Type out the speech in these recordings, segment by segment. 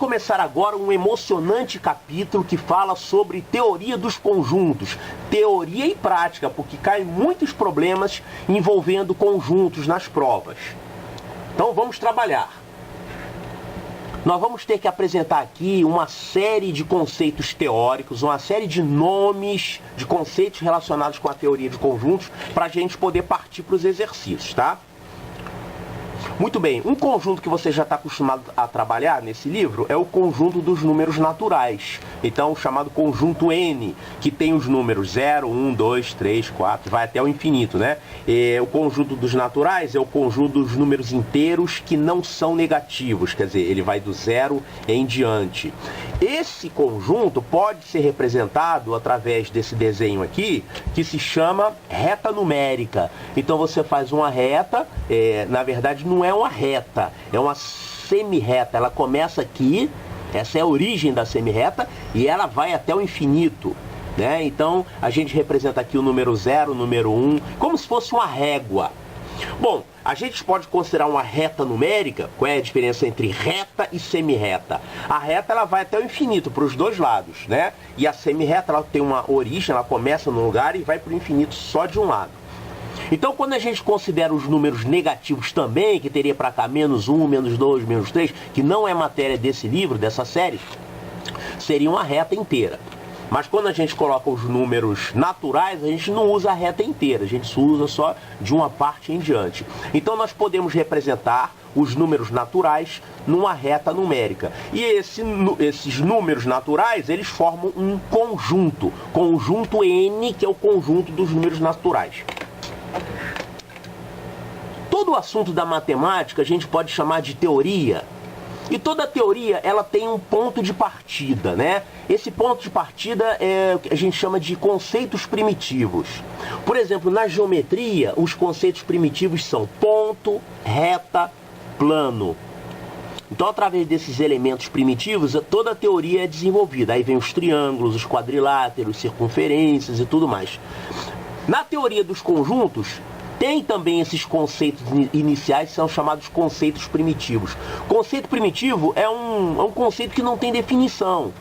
começar agora um emocionante capítulo que fala sobre teoria dos conjuntos, teoria e prática, porque caem muitos problemas envolvendo conjuntos nas provas. Então vamos trabalhar. Nós vamos ter que apresentar aqui uma série de conceitos teóricos, uma série de nomes de conceitos relacionados com a teoria de conjuntos, para a gente poder partir para os exercícios, tá? Muito bem, um conjunto que você já está acostumado a trabalhar nesse livro é o conjunto dos números naturais. Então, o chamado conjunto N, que tem os números 0, 1, 2, 3, 4, vai até o infinito, né? O conjunto dos naturais é o conjunto dos números inteiros que não são negativos, quer dizer, ele vai do 0 em diante. Esse conjunto pode ser representado através desse desenho aqui, que se chama reta numérica. Então, você faz uma reta, na verdade não é uma reta, é uma semi-reta. Ela começa aqui, essa é a origem da semi-reta, e ela vai até o infinito, né? Então a gente representa aqui o número 0, o número 1, como se fosse uma régua. Bom, a gente pode considerar uma reta numérica. Qual é a diferença entre reta e semi-reta? A reta ela vai até o infinito, para os dois lados, né? E a semi-reta ela tem uma origem, ela começa num lugar e vai para o infinito só de um lado. Então, quando a gente considera os números negativos também, que teria para cá menos 1, menos 2, menos 3, que não é matéria desse livro, dessa série, seria uma reta inteira. Mas quando a gente coloca os números naturais, a gente não usa a reta inteira, a gente usa só de uma parte em diante. Então, nós podemos representar os números naturais numa reta numérica. E esses números naturais, eles formam um conjunto N, que é o conjunto dos números naturais. Todo o assunto da matemática a gente pode chamar de teoria. E toda teoria ela tem um ponto de partida, né? Esse ponto de partida é o que a gente chama de conceitos primitivos. Por exemplo, na geometria, os conceitos primitivos são ponto, reta, plano. Então, através desses elementos primitivos, toda a teoria é desenvolvida. Aí vem os triângulos, os quadriláteros, circunferências e tudo mais. Na teoria dos conjuntos, tem também esses conceitos iniciais que são chamados conceitos primitivos. Conceito primitivo é um conceito que não tem definição.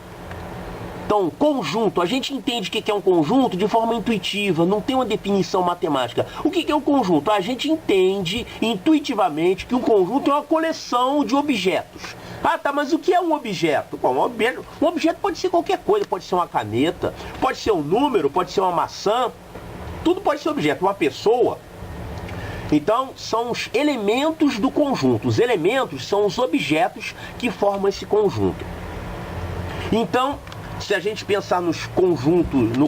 Então, conjunto, a gente entende o que é um conjunto de forma intuitiva, não tem uma definição matemática. O que é um conjunto? A gente entende intuitivamente que um conjunto é uma coleção de objetos. Ah, tá, mas o que é um objeto? Bom, um objeto pode ser qualquer coisa, pode ser uma caneta, pode ser um número, pode ser uma maçã, tudo pode ser objeto, uma pessoa. Então, são os elementos do conjunto. Os elementos são os objetos que formam esse conjunto. Então, se a gente pensar no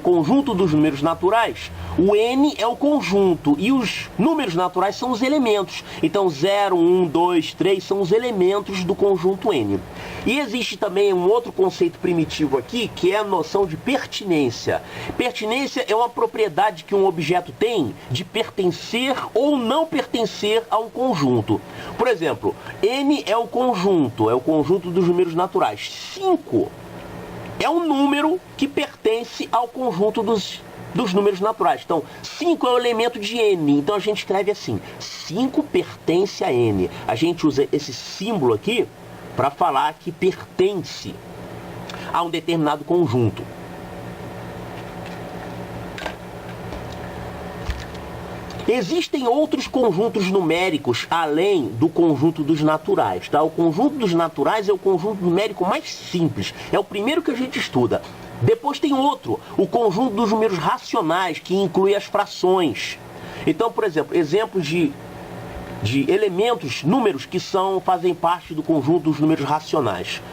conjunto dos números naturais, o N é o conjunto e os números naturais são os elementos. Então 0, 1, 2, 3 são os elementos do conjunto N. E existe também um outro conceito primitivo aqui, que é a noção de pertinência. Pertinência é uma propriedade que um objeto tem de pertencer ou não pertencer a um conjunto. Por exemplo, N é o conjunto dos números naturais. 5 é um número que pertence ao conjunto dos números naturais. Então, 5 é o elemento de N. Então, a gente escreve assim: 5 pertence a N. A gente usa esse símbolo aqui para falar que pertence a um determinado conjunto. Existem outros conjuntos numéricos além do conjunto dos naturais, tá? O conjunto dos naturais é o conjunto numérico mais simples, é o primeiro que a gente estuda. Depois tem outro, o conjunto dos números racionais, que inclui as frações. Então, por exemplo, exemplos de elementos, números que fazem parte do conjunto dos números racionais.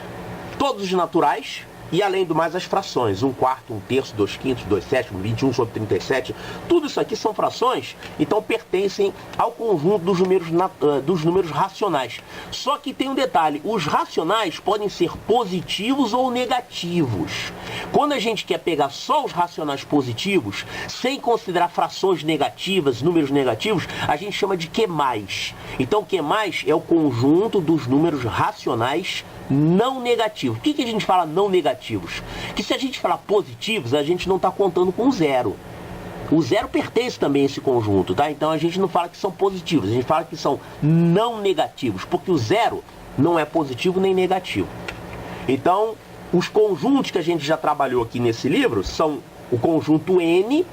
Todos os naturais, e além do mais as frações, 1/4, 1/3, 2/5, 2/7, 21/37, tudo isso aqui são frações, então pertencem ao conjunto dos números racionais. Só que tem um detalhe, os racionais podem ser positivos ou negativos. Quando a gente quer pegar só os racionais positivos, sem considerar frações negativas, números negativos, a gente chama de Q+. Então Q+ é o conjunto dos números racionais não negativos. Por que a gente fala não negativos? Que se a gente falar positivos, a gente não está contando com zero. O zero pertence também a esse conjunto, tá? Então a gente não fala que são positivos, a gente fala que são não negativos, porque o zero não é positivo nem negativo. Então, os conjuntos que a gente já trabalhou aqui nesse livro são o conjunto N,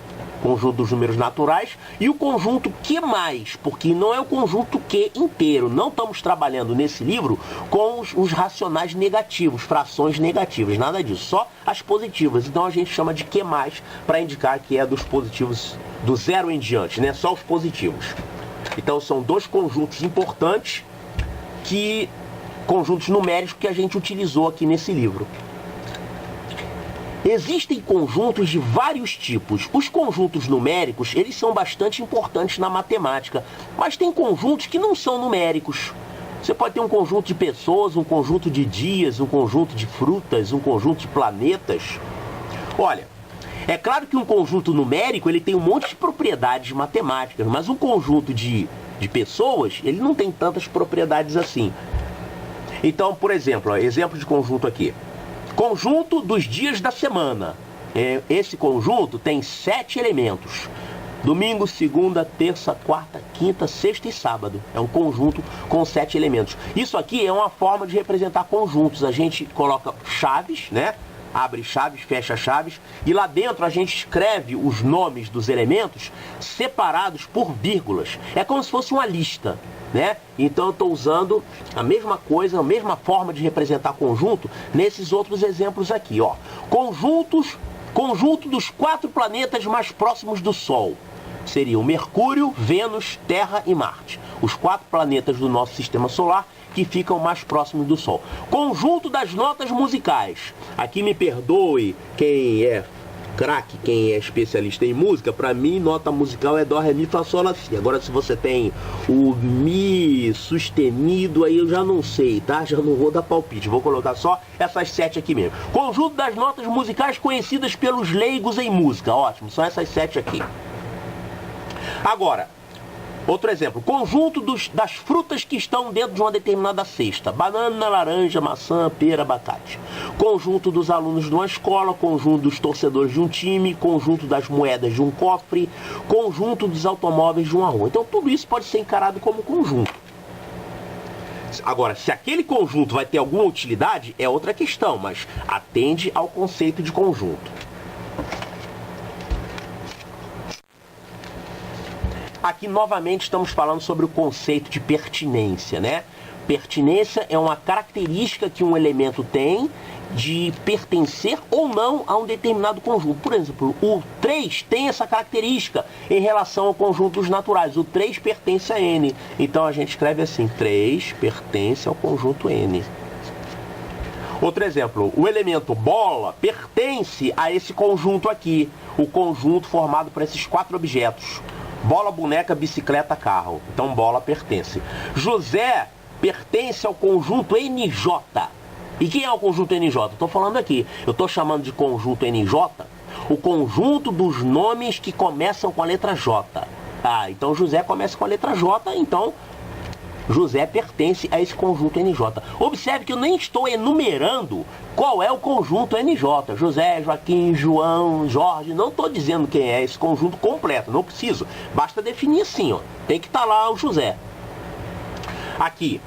conjunto dos números naturais, e o conjunto Q+, porque não é o conjunto Q inteiro. Não estamos trabalhando nesse livro com os racionais negativos, frações negativas, nada disso, só as positivas. Então a gente chama de Q+, para indicar que é dos positivos do 0 em diante, né? Só os positivos. Então são dois conjuntos importantes, conjuntos numéricos que a gente utilizou aqui nesse livro. Existem conjuntos de vários tipos. Os conjuntos numéricos, eles são bastante importantes na matemática, mas tem conjuntos que não são numéricos. Você pode ter um conjunto de pessoas, um conjunto de dias, um conjunto de frutas, um conjunto de planetas. Olha, é claro que um conjunto numérico, ele tem um monte de propriedades matemáticas, mas um conjunto de pessoas, ele não tem tantas propriedades assim. Então, por exemplo, exemplo de conjunto aqui. Conjunto dos dias da semana. Esse conjunto tem 7 elementos. Domingo, segunda, terça, quarta, quinta, sexta e sábado. É um conjunto com 7 elementos. Isso aqui é uma forma de representar conjuntos. A gente coloca chaves, né? Abre chaves, fecha chaves. E lá dentro a gente escreve os nomes dos elementos separados por vírgulas. É como se fosse uma lista, né? Então eu estou usando a mesma coisa, a mesma forma de representar conjunto nesses outros exemplos aqui, ó. Conjunto dos 4 planetas mais próximos do Sol. Seriam Mercúrio, Vênus, Terra e Marte. Os 4 planetas do nosso sistema solar que ficam mais próximos do Sol. Conjunto das notas musicais. Aqui me perdoe quem é craque, quem é especialista em música, para mim nota musical é Dó, Ré, Mi, Fá, Sol, Lá, Si. Agora se você tem o Mi sustenido, aí eu já não sei, tá? Já não vou dar palpite, vou colocar só essas 7 aqui mesmo. Conjunto das notas musicais conhecidas pelos leigos em música, ótimo, são essas 7 aqui. Agora, outro exemplo, conjunto das frutas que estão dentro de uma determinada cesta. Banana, laranja, maçã, pera, abacate. Conjunto dos alunos de uma escola, conjunto dos torcedores de um time, conjunto das moedas de um cofre, conjunto dos automóveis de uma rua. Então tudo isso pode ser encarado como conjunto. Agora, se aquele conjunto vai ter alguma utilidade, é outra questão, mas atende ao conceito de conjunto. Aqui novamente estamos falando sobre o conceito de pertinência, né? Pertinência é uma característica que um elemento tem de pertencer ou não a um determinado conjunto. Por exemplo, o 3 tem essa característica em relação ao conjunto dos naturais. O 3 pertence a N. Então a gente escreve assim, 3 pertence ao conjunto N. Outro exemplo, o elemento bola pertence a esse conjunto aqui. O conjunto formado por esses 4 objetos. Bola, boneca, bicicleta, carro. Então bola pertence. José pertence ao conjunto NJ. E quem é o conjunto NJ? Estou falando aqui. Eu estou chamando de conjunto NJ o conjunto dos nomes que começam com a letra J. Ah, então José começa com a letra J, então José pertence a esse conjunto NJ. Observe que eu nem estou enumerando qual é o conjunto NJ. José, Joaquim, João, Jorge. Não estou dizendo quem é esse conjunto completo. Não preciso. Basta definir assim, ó. Tem que estar lá o José. Aqui.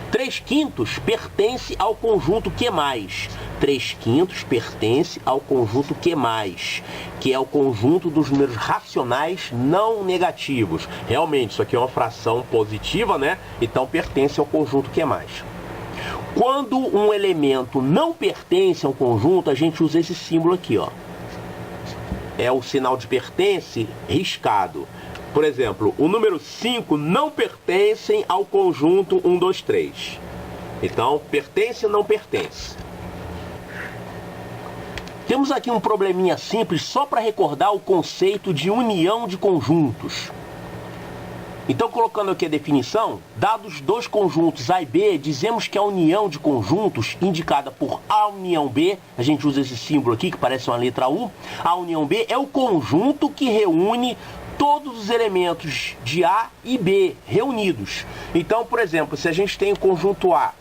3/5 pertence ao conjunto Q+. 3/5 pertence ao conjunto Q+, que é o conjunto dos números racionais não negativos. Realmente, isso aqui é uma fração positiva, né? Então pertence ao conjunto Q+. Quando um elemento não pertence ao conjunto, a gente usa esse símbolo aqui, ó. É o sinal de pertence riscado. Por exemplo, o número 5 não pertence ao conjunto 1, 2, 3. Então, pertence ou não pertence? Temos aqui um probleminha simples só para recordar o conceito de união de conjuntos. Então, colocando aqui a definição, dados dois conjuntos A e B, dizemos que a união de conjuntos, indicada por A união B, a gente usa esse símbolo aqui que parece uma letra U, A união B é o conjunto que reúne todos os elementos de A e B reunidos. Então, por exemplo, se a gente tem o conjunto A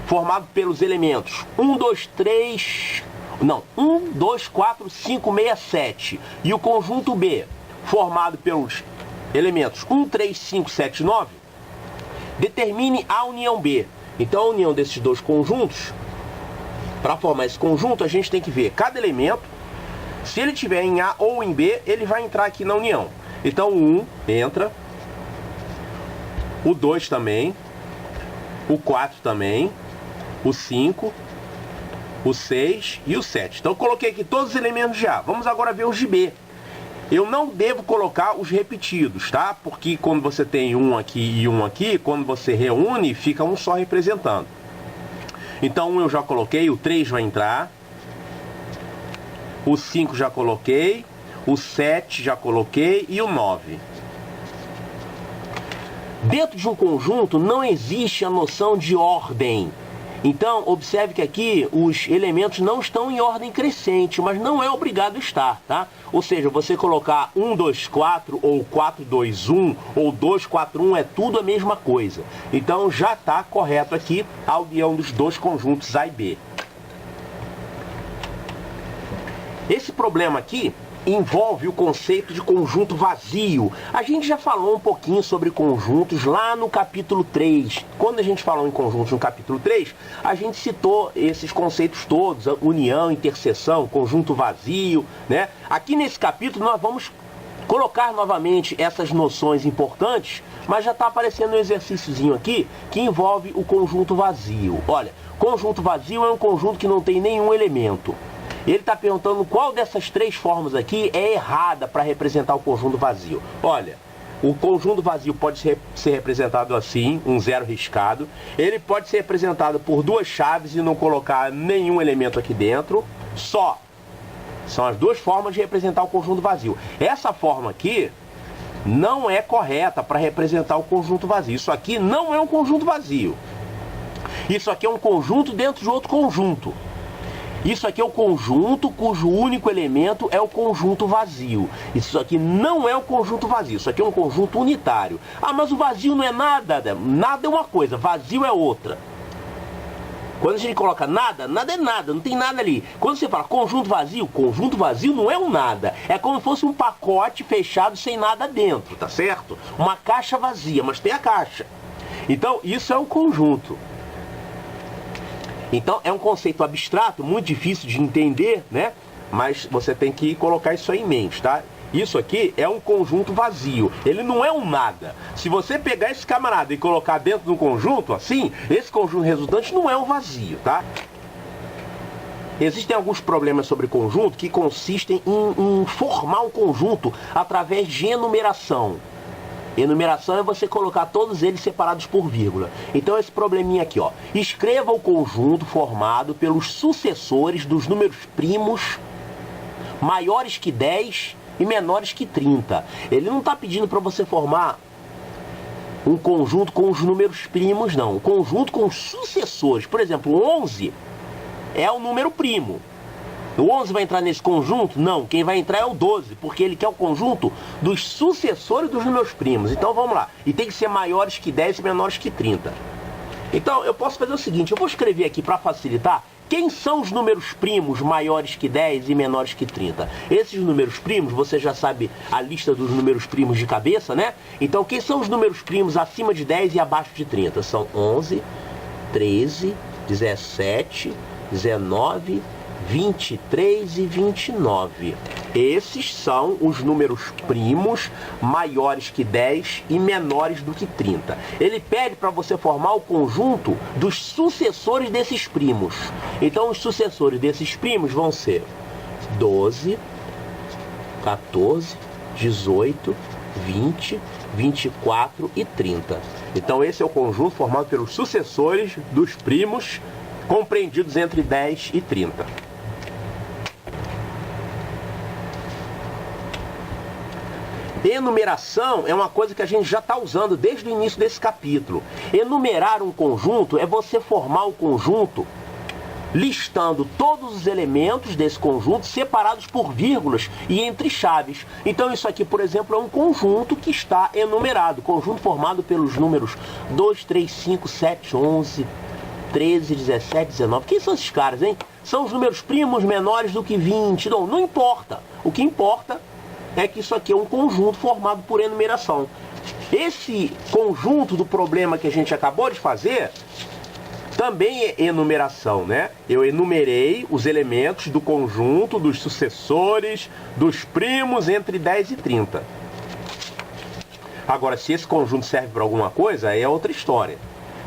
formado pelos elementos 1, 2, 4, 5, 6, 7 e o conjunto B formado pelos elementos 1, 3, 5, 7, 9, determine A união B. Então, a união desses dois conjuntos Para formar esse conjunto, a gente tem que ver cada elemento. Se ele estiver em A ou em B, ele vai entrar aqui na união. Então o 1 entra, o 2 também, o 4 também, o 5, o 6 e o 7. Então eu coloquei aqui todos os elementos de A. Vamos agora ver os de B. Eu não devo colocar os repetidos, tá? Porque quando você tem um aqui e um aqui, quando você reúne, fica um só representando. Então eu já coloquei, o 3 vai entrar, o 5 já coloquei, o 7 já coloquei e o 9. Dentro de um conjunto não existe a noção de ordem. Então, observe que aqui os elementos não estão em ordem crescente, mas não é obrigado a estar, tá? Ou seja, você colocar 1, 2, 4, ou 4, 2, 1, ou 2, 4, 1, é tudo a mesma coisa. Então, já está correto aqui a união dos dois conjuntos A e B. Esse problema aqui envolve o conceito de conjunto vazio. A gente já falou um pouquinho sobre conjuntos lá no capítulo 3. Quando a gente falou em conjuntos no capítulo 3, a gente citou esses conceitos todos, união, interseção, conjunto vazio, né? Aqui nesse capítulo nós vamos colocar novamente essas noções importantes, mas já está aparecendo um exercíciozinho aqui que envolve o conjunto vazio. Olha, conjunto vazio é um conjunto que não tem nenhum elemento. Ele está perguntando qual dessas três formas aqui é errada para representar o conjunto vazio. Olha, o conjunto vazio pode ser representado assim, um zero riscado. Ele pode ser representado por duas chaves e não colocar nenhum elemento aqui dentro. Só. São as duas formas de representar o conjunto vazio. Essa forma aqui não é correta para representar o conjunto vazio. Isso aqui não é um conjunto vazio. Isso aqui é um conjunto dentro de outro conjunto. Isso aqui é o conjunto cujo único elemento é o conjunto vazio. Isso aqui não é o conjunto vazio, isso aqui é um conjunto unitário. Ah, mas o vazio não é nada. Nada é uma coisa, vazio é outra. Quando a gente coloca nada, nada é nada, não tem nada ali. Quando você fala conjunto vazio não é um nada. É como se fosse um pacote fechado sem nada dentro, tá certo? Uma caixa vazia, mas tem a caixa. Então, isso é um conjunto. Então, é um conceito abstrato, muito difícil de entender, né? Mas você tem que colocar isso aí em mente, tá? Isso aqui é um conjunto vazio, ele não é um nada. Se você pegar esse camarada e colocar dentro de um conjunto, assim, esse conjunto resultante não é um vazio, tá? Existem alguns problemas sobre conjunto que consistem em formar um conjunto através de enumeração. Enumeração é você colocar todos eles separados por vírgula. Então esse probleminha aqui, ó. Escreva o conjunto formado pelos sucessores dos números primos maiores que 10 e menores que 30. Ele não está pedindo para você formar um conjunto com os números primos, não. Um conjunto com os sucessores. Por exemplo, 11 é o número primo. O 11 vai entrar nesse conjunto? Não, quem vai entrar é o 12, porque ele quer o conjunto dos sucessores dos números primos. Então vamos lá, e tem que ser maiores que 10 e menores que 30. Então eu posso fazer o seguinte, eu vou escrever aqui para facilitar, quem são os números primos maiores que 10 e menores que 30? Esses números primos, você já sabe a lista dos números primos de cabeça, né? Então quem são os números primos acima de 10 e abaixo de 30? São 11, 13, 17, 19... 23 e 29. Esses são os números primos maiores que 10 e menores do que 30. Ele pede para você formar o conjunto dos sucessores desses primos. Então os sucessores desses primos vão ser 12, 14, 18, 20, 24 e 30. Então esse é o conjunto formado pelos sucessores dos primos compreendidos entre 10 e 30. Enumeração é uma coisa que a gente já está usando desde o início desse capítulo. Enumerar um conjunto é você formar o conjunto listando todos os elementos desse conjunto separados por vírgulas e entre chaves. Então isso aqui, por exemplo, é um conjunto que está enumerado. Conjunto formado pelos números 2, 3, 5, 7, 11, 13, 17, 19. Quem são esses caras, hein? São os números primos menores do que 20. Não importa. O que importa é que isso aqui é um conjunto formado por enumeração. Esse conjunto do problema que a gente acabou de fazer também é enumeração, né? Eu enumerei os elementos do conjunto dos sucessores, dos primos entre 10 e 30. Agora, se esse conjunto serve para alguma coisa, aí é outra história.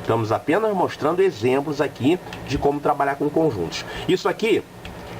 Estamos apenas mostrando exemplos aqui de como trabalhar com conjuntos. Isso aqui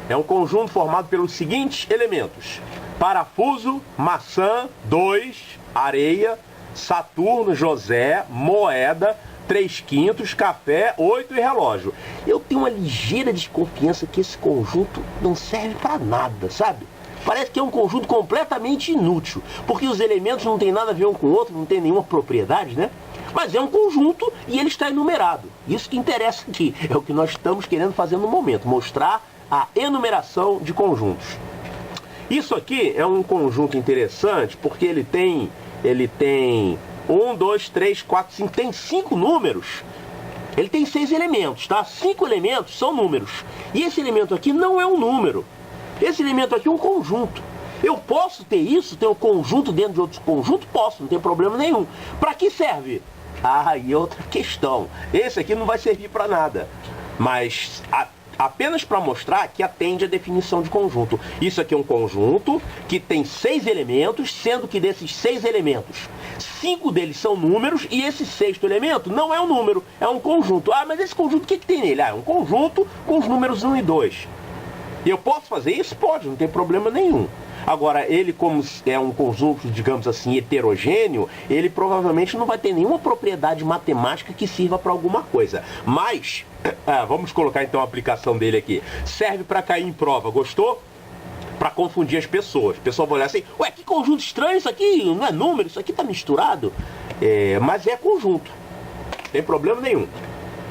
é um conjunto formado pelos seguintes elementos: parafuso, maçã, 2, areia, Saturno, José, moeda, 3/5, café, 8 e relógio. Eu tenho uma ligeira desconfiança que esse conjunto não serve para nada, sabe? Parece que é um conjunto completamente inútil, porque os elementos não têm nada a ver um com o outro, não tem nenhuma propriedade, né? Mas é um conjunto e ele está enumerado. Isso que interessa aqui, é o que nós estamos querendo fazer no momento, mostrar a enumeração de conjuntos. Isso aqui é um conjunto interessante porque ele tem 1, 2, 3, 4, 5, tem 5 números. Ele tem 6 elementos, tá? 5 elementos são números. E esse elemento aqui não é um número. Esse elemento aqui é um conjunto. Eu posso ter isso, ter um conjunto dentro de outro conjunto? Posso, não tem problema nenhum. Para que serve? Ah, e outra questão. Esse aqui não vai servir para nada. Mas apenas para mostrar que atende à definição de conjunto. Isso aqui é um conjunto que tem 6 elementos, sendo que desses 6 elementos, 5 deles são números e esse 6º elemento não é um número, é um conjunto. Ah, mas esse conjunto, o que tem nele? Ah, é um conjunto com os números 1 e 2. E eu posso fazer isso? Pode, não tem problema nenhum. Agora, ele como é um conjunto, digamos assim, heterogêneo, ele provavelmente não vai ter nenhuma propriedade matemática que sirva para alguma coisa. Mas, vamos colocar então a aplicação dele aqui. Serve para cair em prova, gostou? Para confundir as pessoas. O pessoal vai olhar assim, ué, que conjunto estranho isso aqui, não é número, isso aqui está misturado. Mas é conjunto, não tem problema nenhum.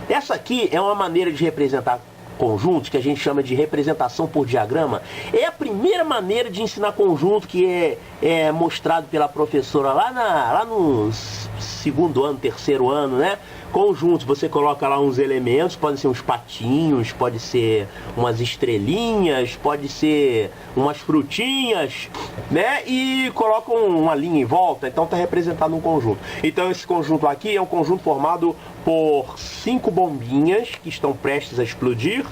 Essa aqui é uma maneira de representar conjuntos que a gente chama de representação por diagrama. É a primeira maneira de ensinar conjunto que é mostrado pela professora lá no 2º ano, 3º ano, né? Conjuntos, você coloca lá uns elementos, podem ser uns patinhos, pode ser umas estrelinhas, pode ser umas frutinhas, né? E coloca uma linha em volta, então está representado um conjunto. Então esse conjunto aqui é um conjunto formado por 5 bombinhas que estão prestes a explodir.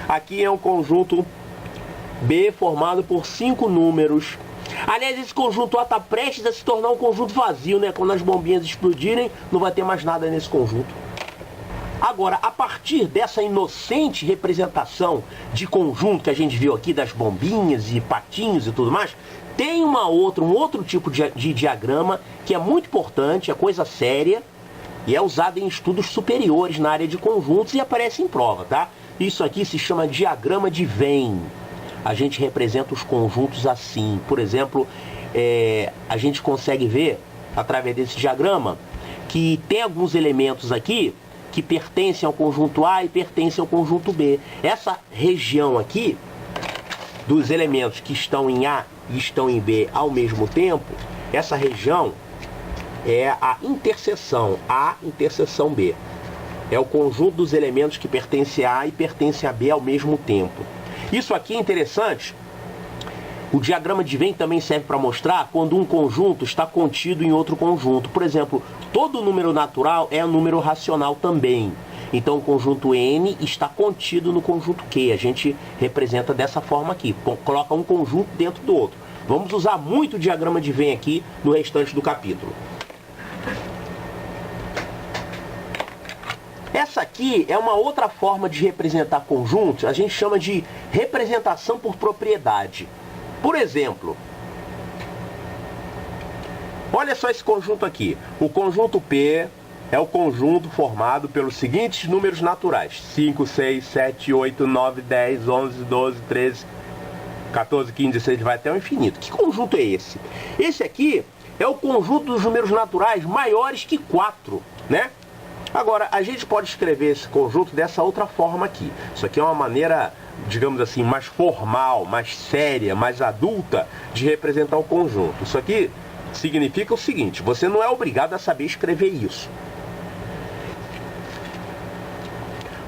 Aqui é um conjunto B formado por 5 números. Aliás, esse conjunto A está prestes a se tornar um conjunto vazio, né? Quando as bombinhas explodirem, não vai ter mais nada nesse conjunto. Agora, a partir dessa inocente representação de conjunto que a gente viu aqui, das bombinhas e patinhos e tudo mais, tem um outro tipo de diagrama que é muito importante, é coisa séria, e é usado em estudos superiores na área de conjuntos e aparece em prova, tá? Isso aqui se chama diagrama de Venn. A gente representa os conjuntos assim. Por exemplo, a gente consegue ver, através desse diagrama, que tem alguns elementos aqui que pertencem ao conjunto A e pertencem ao conjunto B. Essa região aqui, dos elementos que estão em A e estão em B ao mesmo tempo, essa região é a interseção A, interseção B. É o conjunto dos elementos que pertencem a A e pertencem a B ao mesmo tempo. Isso aqui é interessante. O diagrama de Venn também serve para mostrar quando um conjunto está contido em outro conjunto. Por exemplo, todo número natural é um número racional também. Então o conjunto N está contido no conjunto Q. A gente representa dessa forma aqui. Coloca um conjunto dentro do outro. Vamos usar muito o diagrama de Venn aqui no restante do capítulo. Essa aqui é uma outra forma de representar conjuntos, a gente chama de representação por propriedade. Por exemplo, olha só esse conjunto aqui. O conjunto P é o conjunto formado pelos seguintes números naturais: 5, 6, 7, 8, 9, 10, 11, 12, 13, 14, 15, 16, vai até o infinito. Que conjunto é esse? Esse aqui é o conjunto dos números naturais maiores que 4, né? Agora, a gente pode escrever esse conjunto dessa outra forma aqui. Isso aqui é uma maneira, digamos assim, mais formal, mais séria, mais adulta de representar o conjunto. Isso aqui significa o seguinte: você não é obrigado a saber escrever isso.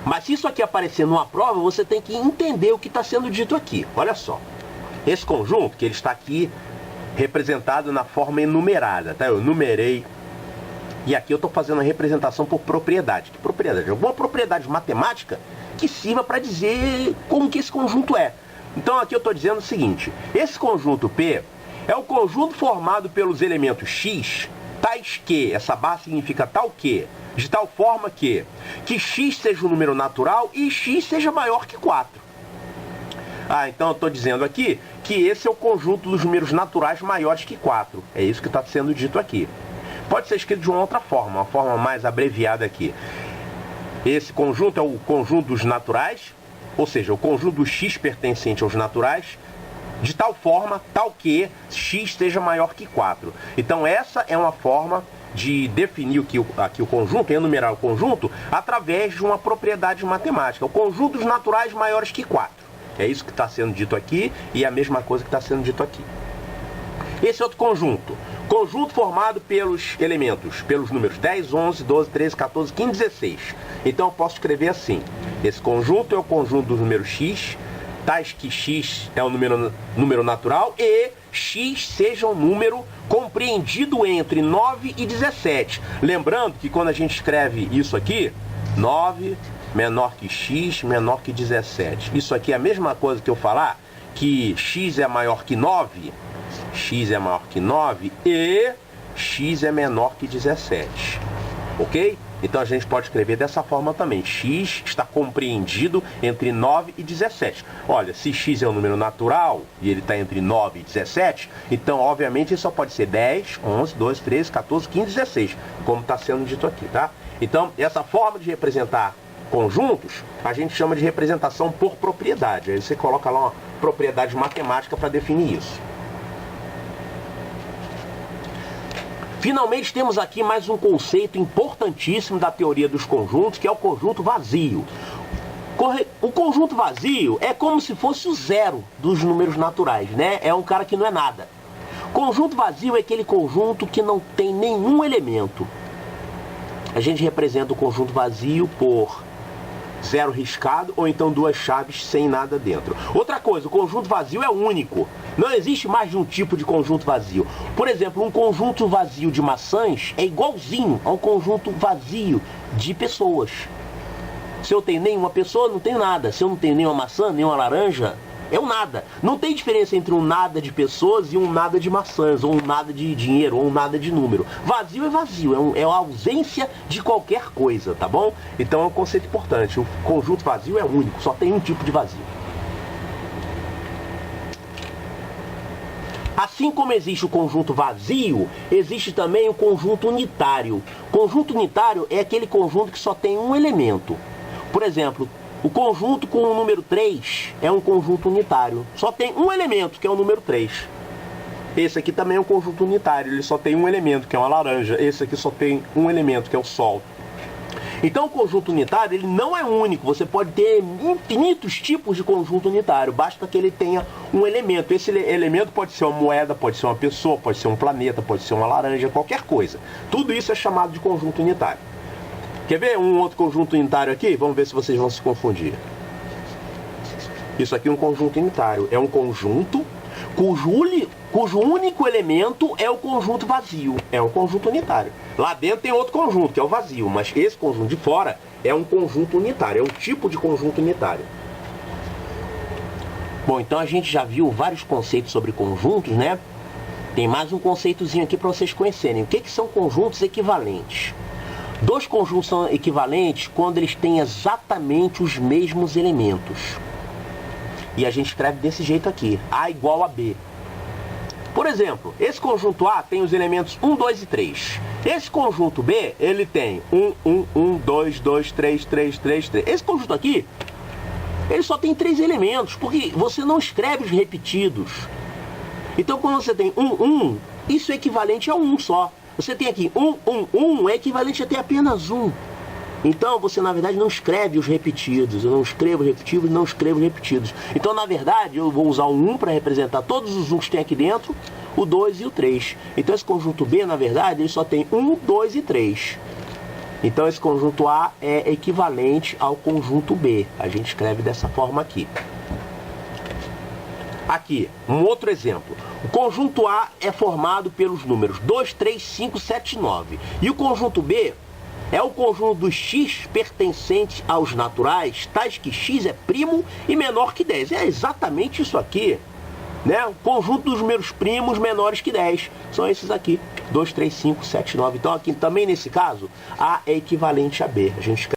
Mas se isso aqui aparecer numa prova, você tem que entender o que está sendo dito aqui. Olha só. Esse conjunto, que ele está aqui representado na forma enumerada, tá? Eu numerei E aqui eu estou fazendo a representação por propriedade. Que propriedade? Alguma propriedade matemática que sirva para dizer como que esse conjunto é. Então aqui eu estou dizendo o seguinte: esse conjunto P é o conjunto formado pelos elementos x, tais que, essa barra significa tal que, de tal forma que x seja um número natural e x seja maior que 4. Então eu estou dizendo aqui que esse é o conjunto dos números naturais maiores que 4. É isso que está sendo dito aqui. Pode ser escrito de uma outra forma, uma forma mais abreviada aqui. Esse conjunto é o conjunto dos naturais, ou seja, o conjunto do x pertencente aos naturais, de tal forma, tal que x seja maior que 4. Então essa é uma forma de definir aqui o conjunto, enumerar o conjunto, através de uma propriedade matemática. O conjunto dos naturais maiores que 4. É isso que está sendo dito aqui e é a mesma coisa que está sendo dito aqui. Esse outro conjunto. Conjunto formado pelos elementos, pelos números 10, 11, 12, 13, 14, 15, 16. Então eu posso escrever assim. Esse conjunto é o conjunto dos números x, tais que x é o número natural e x seja um número compreendido entre 9 e 17. Lembrando que quando a gente escreve isso aqui, 9 menor que x, menor que 17. Isso aqui é a mesma coisa que eu falar que x é maior que 9, x é maior que 9 e x é menor que 17. Ok? Então a gente pode escrever dessa forma também. X está compreendido entre 9 e 17. Olha, se x é um número natural e ele está entre 9 e 17, então obviamente ele só pode ser 10, 11, 12, 13, 14, 15, 16, como está sendo dito aqui, tá? Então essa forma de representar conjuntos a gente chama de representação por propriedade. Aí você coloca lá uma propriedade matemática para definir isso. Finalmente temos aqui mais um conceito importantíssimo da teoria dos conjuntos, que é o conjunto vazio. O conjunto vazio é como se fosse o zero dos números naturais, né? É um cara que não é nada. Conjunto vazio é aquele conjunto que não tem nenhum elemento. A gente representa o conjunto vazio por zero riscado ou então duas chaves sem nada dentro. Outra coisa, o conjunto vazio é único. Não existe mais de um tipo de conjunto vazio. Por exemplo, um conjunto vazio de maçãs é igualzinho a um conjunto vazio de pessoas. Se eu tenho nenhuma pessoa, não tenho nada. Se eu não tenho nenhuma maçã, nenhuma laranja, é um nada. Não tem diferença entre um nada de pessoas e um nada de maçãs, ou um nada de dinheiro, ou um nada de número. Vazio é vazio, é a ausência de qualquer coisa, tá bom? Então é um conceito importante. O conjunto vazio é único, só tem um tipo de vazio. Assim como existe o conjunto vazio, existe também o conjunto unitário. Conjunto unitário é aquele conjunto que só tem um elemento. Por exemplo, o conjunto com o número 3 é um conjunto unitário. Só tem um elemento, que é o número 3. Esse aqui também é um conjunto unitário. Ele só tem um elemento, que é uma laranja. Esse aqui só tem um elemento, que é o sol. Então o conjunto unitário ele não é único. Você pode ter infinitos tipos de conjunto unitário. Basta que ele tenha um elemento. Esse elemento pode ser uma moeda, pode ser uma pessoa, pode ser um planeta, pode ser uma laranja, qualquer coisa. Tudo isso é chamado de conjunto unitário. Quer ver um outro conjunto unitário aqui? Vamos ver se vocês vão se confundir. Isso aqui é um conjunto unitário. É um conjunto cujo único elemento é o conjunto vazio. É um conjunto unitário. Lá dentro tem outro conjunto, que é o vazio. Mas esse conjunto de fora é um conjunto unitário. É um tipo de conjunto unitário. Bom, então a gente já viu vários conceitos sobre conjuntos, né? Tem mais um conceitozinho aqui para vocês conhecerem. O que são conjuntos equivalentes? Dois conjuntos são equivalentes quando eles têm exatamente os mesmos elementos. E a gente escreve desse jeito aqui, A igual a B. Por exemplo, esse conjunto A tem os elementos 1, 2 e 3. Esse conjunto B, ele tem 1, 1, 1, 2, 2, 3, 3, 3, 3. Esse conjunto aqui, ele só tem 3 elementos, porque você não escreve os repetidos. Então, quando você tem 1, 1, isso é equivalente a 1 só. Você tem aqui 1, 1, 1, é equivalente a ter apenas 1. Então, você, na verdade, não escreve os repetidos. Eu não escrevo repetidos, não escrevo repetidos. Então, na verdade, eu vou usar o 1 para representar todos os 1 que tem aqui dentro, o 2 e o 3. Então, esse conjunto B, na verdade, ele só tem 1, 2 e 3. Então, esse conjunto A é equivalente ao conjunto B. A gente escreve dessa forma aqui. Aqui, um outro exemplo. O conjunto A é formado pelos números 2, 3, 5, 7 e 9. E o conjunto B é o conjunto dos x pertencentes aos naturais, tais que x é primo e menor que 10. É exatamente isso aqui, né? O conjunto dos números primos menores que 10. São esses aqui, 2, 3, 5, 7 e 9. Então aqui também nesse caso, A é equivalente a B. A gente escreve.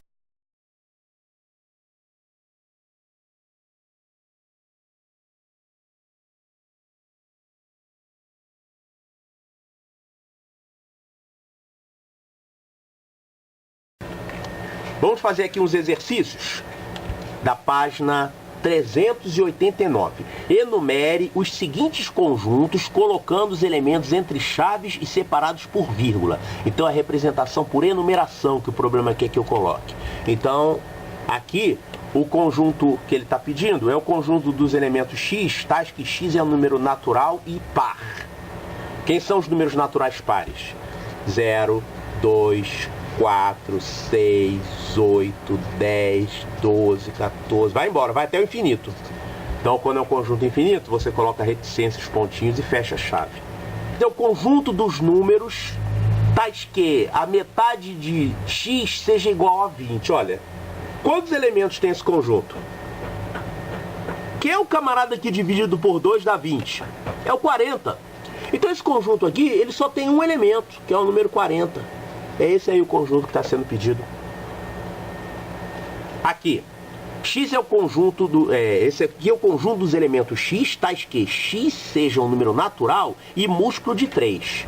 Vamos fazer aqui uns exercícios da página 389. Enumere os seguintes conjuntos colocando os elementos entre chaves e separados por vírgula. Então é representação por enumeração que o problema quer que eu coloque. Então aqui o conjunto que ele está pedindo é o conjunto dos elementos x, tais que x é um número natural e par. Quem são os números naturais pares? 0, 2, 4, 6, 8, 10, 12, 14, vai embora, vai até o infinito. Então, quando é um conjunto infinito, você coloca reticências, pontinhos e fecha a chave. Então, o conjunto dos números tais que a metade de x seja igual a 20. Olha, quantos elementos tem esse conjunto? Quem é o camarada que dividido por 2 dá 20? É o 40. Então, esse conjunto aqui, ele só tem um elemento, que é o número 40. É esse aí o conjunto que está sendo pedido. Aqui, x é o conjunto esse aqui é o conjunto dos elementos x, tais que x seja um número natural e múltiplo de 3.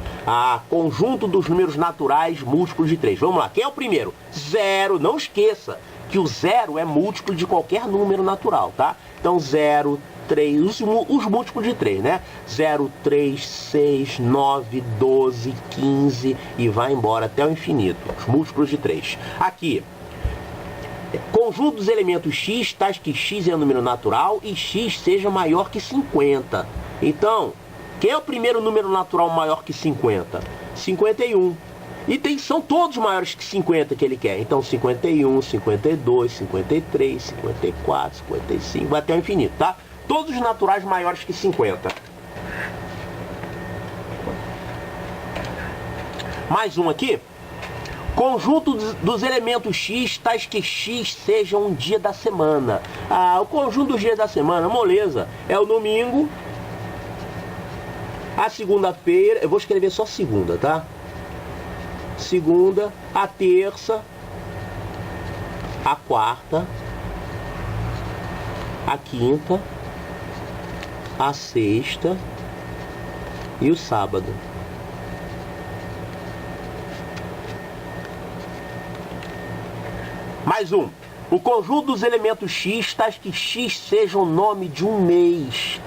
Conjunto dos números naturais múltiplo de 3. Vamos lá, quem é o primeiro? 0. Não esqueça que o 0 é múltiplo de qualquer número natural, tá? Então 0, 3, os múltiplos de 3, né? 0, 3, 6, 9, 12, 15 e vai embora até o infinito. Os múltiplos de 3. Aqui, conjunto dos elementos x, tais que x é um número natural e x seja maior que 50. Então, quem é o primeiro número natural maior que 50? 51. E são todos maiores que 50 que ele quer. Então 51, 52, 53, 54, 55, vai até o infinito, tá? Todos os naturais maiores que 50. Mais um aqui. Conjunto dos elementos x, tais que x seja um dia da semana. O conjunto dos dias da semana, moleza. É o domingo, a segunda-feira, eu vou escrever só segunda, tá? Segunda, a terça, a quarta, a quinta, a sexta e o sábado. Mais um. O conjunto dos elementos x, tais que x seja o nome de um mês.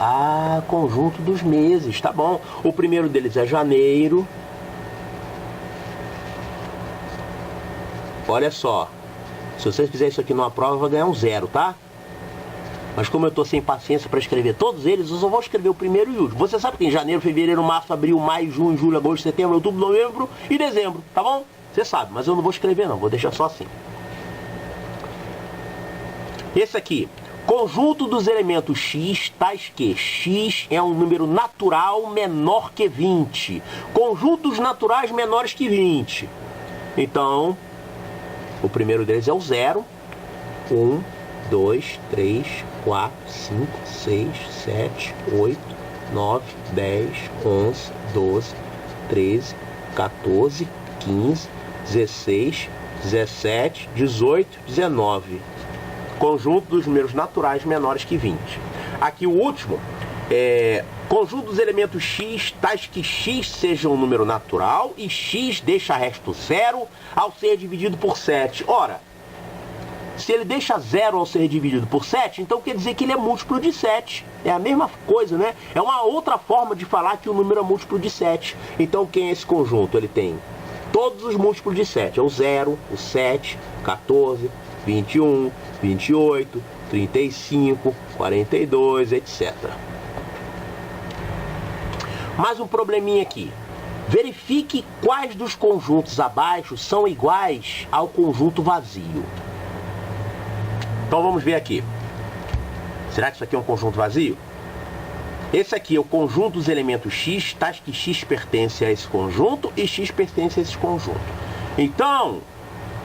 Conjunto dos meses, tá bom. O primeiro deles é janeiro. Olha só, se vocês fizerem isso aqui numa prova, eu vou ganhar um 0, tá? Mas como eu tô sem paciência para escrever todos eles, eu só vou escrever o primeiro e o último. Você sabe que tem janeiro, fevereiro, março, abril, maio, junho, julho, agosto, setembro, outubro, novembro e dezembro, tá bom? Você sabe, mas eu não vou escrever não, vou deixar só assim. Esse aqui, conjunto dos elementos x, tais que x é um número natural menor que 20. Conjuntos naturais menores que 20. Então, o primeiro deles é o 0. 1, 2, 3, 4, 5, 6, 7, 8, 9, 10, 11, 12, 13, 14, 15, 16, 17, 18, 19. Conjunto dos números naturais menores que 20. Aqui o último é conjunto dos elementos x, tais que x seja um número natural e x deixa resto 0 ao ser dividido por 7. Ora, se ele deixa 0 ao ser dividido por 7, então quer dizer que ele é múltiplo de 7. É a mesma coisa, né? É uma outra forma de falar que o número é múltiplo de 7. Então quem é esse conjunto? Ele tem todos os múltiplos de 7. É o 0, o 7, 14, 21, 28, 35, 42, etc. Mais um probleminha aqui. Verifique quais dos conjuntos abaixo são iguais ao conjunto vazio. Então vamos ver aqui. Será que isso aqui é um conjunto vazio? Esse aqui é o conjunto dos elementos x, tais que x pertence a esse conjunto e x pertence a esse conjunto. Então,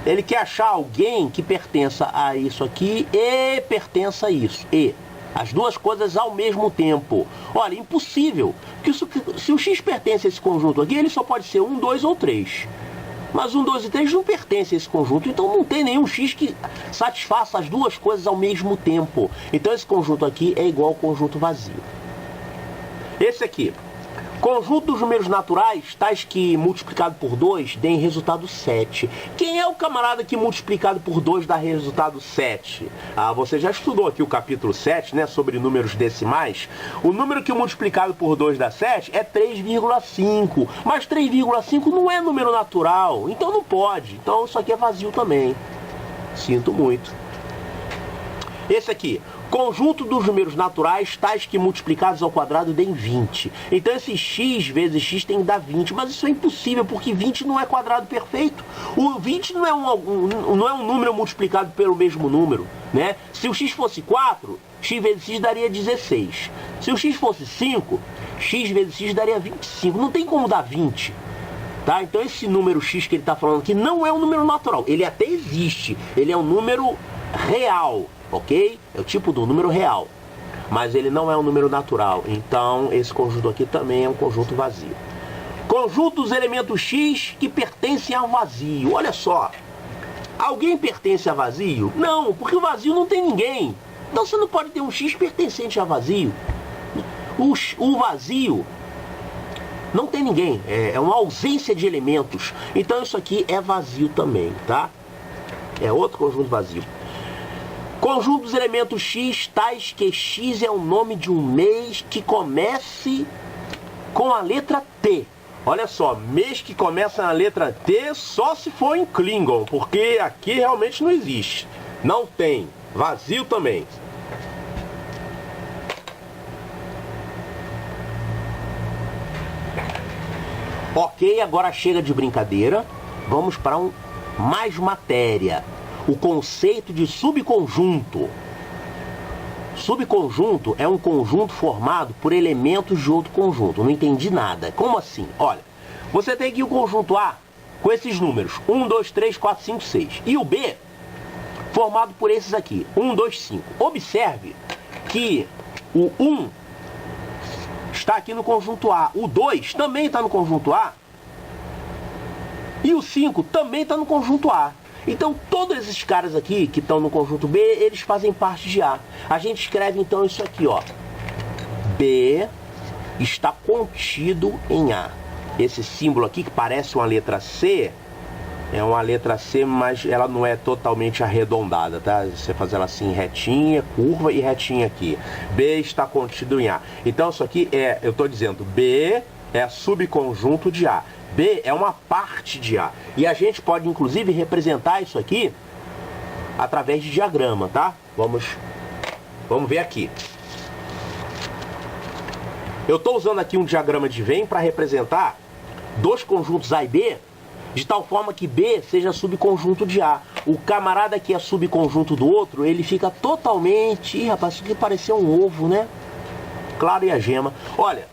ele quer achar alguém que pertença a isso aqui e pertença a isso. E as duas coisas ao mesmo tempo. Olha, impossível. Porque se o x pertence a esse conjunto aqui, ele só pode ser 1, 2 ou 3. Mas 1, 2 e 3 não pertencem a esse conjunto, então não tem nenhum x que satisfaça as duas coisas ao mesmo tempo. Então esse conjunto aqui é igual ao conjunto vazio. Esse aqui, conjunto dos números naturais, tais que multiplicado por 2 deem resultado 7. Quem é o camarada que multiplicado por 2 dá resultado 7? Ah, você já estudou aqui o capítulo 7, né, sobre números decimais. O número que multiplicado por 2 dá 7 é 3,5. Mas 3,5 não é número natural, então não pode. Então isso aqui é vazio também. Sinto muito. Esse aqui, conjunto dos números naturais, tais que multiplicados ao quadrado deem 20. Então esse x vezes x tem que dar 20, mas isso é impossível, porque 20 não é quadrado perfeito. O 20 não é um número multiplicado pelo mesmo número, né? Se o x fosse 4, x vezes x daria 16. Se o x fosse 5, x vezes x daria 25. Não tem como dar 20. Tá? Então esse número x que ele está falando aqui não é um número natural. Ele até existe, ele é um número real. Ok? É o tipo do número real, mas ele não é um número natural. Então esse conjunto aqui também é um conjunto vazio. Conjunto dos elementos x que pertencem ao vazio. Olha só, alguém pertence a vazio? Não, porque o vazio não tem ninguém. Então você não pode ter um x pertencente a vazio. O vazio não tem ninguém, é uma ausência de elementos. Então isso aqui é vazio também, tá? É outro conjunto vazio. Conjunto dos elementos x, tais que x é o nome de um mês que comece com a letra T. Olha só, mês que começa na letra T só se for em Klingon, porque aqui realmente não existe. Não tem. Vazio também. Ok, agora chega de brincadeira. Vamos para mais matéria. O conceito de subconjunto. Subconjunto é um conjunto formado por elementos de outro conjunto. Não entendi nada. Como assim? Olha, você tem aqui o conjunto A com esses números 1, 2, 3, 4, 5, 6. E o B formado por esses aqui 1, 2, 5. Observe que o 1 está aqui no conjunto A. O 2 também está no conjunto A. E o 5 também está no conjunto A. Então, todos esses caras aqui que estão no conjunto B, eles fazem parte de A. A gente escreve, então, isso aqui, ó. B está contido em A. Esse símbolo aqui, que parece uma letra C, é uma letra C, mas ela não é totalmente arredondada, tá? Você faz ela assim, retinha, curva e retinha aqui. B está contido em A. Então, isso aqui eu estou dizendo, B é subconjunto de A. B é uma parte de A. E a gente pode, inclusive, representar isso aqui através de diagrama, tá? Vamos ver aqui. Eu estou usando aqui um diagrama de Venn para representar dois conjuntos A e B, de tal forma que B seja subconjunto de A. O camarada que é subconjunto do outro, ele fica totalmente... Ih, rapaz, isso aqui pareceu um ovo, né? Claro, e a gema. Olha...